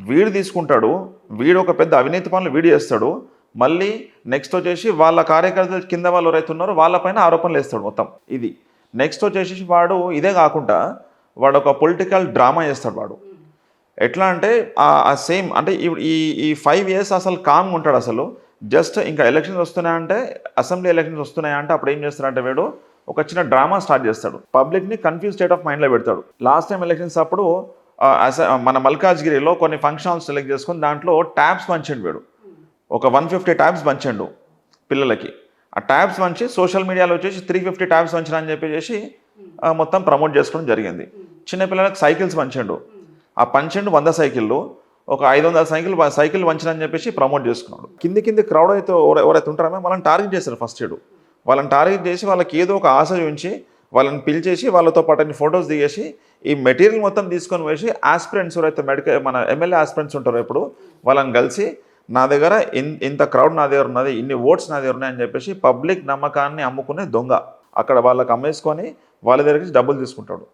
వీడు తీసుకుంటాడు, వీడు ఒక పెద్ద అవినీతి పనులు వీడు చేస్తాడు. మళ్ళీ నెక్స్ట్ వచ్చేసి వాళ్ళ కార్యకర్తల కింద వాళ్ళు ఎవరైతే ఉన్నారో వాళ్ళపైన ఆరోపణలు వేస్తాడు మొత్తం. ఇది నెక్స్ట్ వచ్చేసి వాడు ఇదే కాకుండా వాడు ఒక పొలిటికల్ డ్రామా చేస్తాడు వాడు. ఎట్లా అంటే ఆ సేమ్ అంటే ఈ ఈ 5 years అసలు కామ్గా ఉంటాడు అసలు. జస్ట్ ఇంకా ఎలక్షన్స్ వస్తున్నాయంటే, అసెంబ్లీ ఎలక్షన్స్ వస్తున్నాయంటే అప్పుడు ఏం చేస్తాడంటే వీడు ఒక చిన్న డ్రామా స్టార్ట్ చేస్తాడు. పబ్లిక్ని కన్ఫ్యూజ్ స్టేట్ ఆఫ్ మైండ్లో పెడతాడు. లాస్ట్ టైం ఎలక్షన్స్ అప్పుడు మన మల్కాజ్గిరిలో కొన్ని ఫంక్షన్ హాల్స్ సెలెక్ట్ చేసుకుని దాంట్లో ట్యాబ్స్ పంచండు వీడు. ఒక 150 ట్యాబ్స్ పంచండు పిల్లలకి. ఆ ట్యాబ్స్ పంచి సోషల్ మీడియాలో వచ్చేసి 350 ట్యాబ్స్ పంచడం అని చెప్పేసి మొత్తం ప్రమోట్ చేసుకోవడం జరిగింది. చిన్నపిల్లలకు సైకిల్స్ పంచండు. ఆ పంచండు 100 సైకిళ్ళు, ఒక 500 సైకిల్ పంచని చెప్పేసి ప్రమోట్ చేసుకున్నాడు. కింది క్రౌడ్ అయితే ఎవరైతే ఉంటారో వాళ్ళని టార్గెట్ చేశారు ఫస్ట్ ఏడు. వాళ్ళని టార్గెట్ చేసి వాళ్ళకి ఏదో ఒక ఆశ ఉంచి వాళ్ళని పిలిచేసి వాళ్ళతో పాటు అన్ని ఫొటోస్ దిగేసి ఈ మెటీరియల్ మొత్తం తీసుకొని వేసి ఆస్పిరెంట్స్ ఎవరైతే మన ఎమ్మెల్యే ఆస్పిరెంట్స్ ఉంటారో ఇప్పుడు వాళ్ళని కలిసి నా దగ్గర ఇంత క్రౌడ్ నా దగ్గర ఉన్నది, ఇన్ని ఓట్స్ నా దగ్గర ఉన్నాయని చెప్పేసి పబ్లిక్ నమ్మకాన్ని అమ్ముకునే దొంగ. అక్కడ వాళ్ళకి అమ్మేసుకొని వాళ్ళ దగ్గర డబ్బులు తీసుకుంటాడు.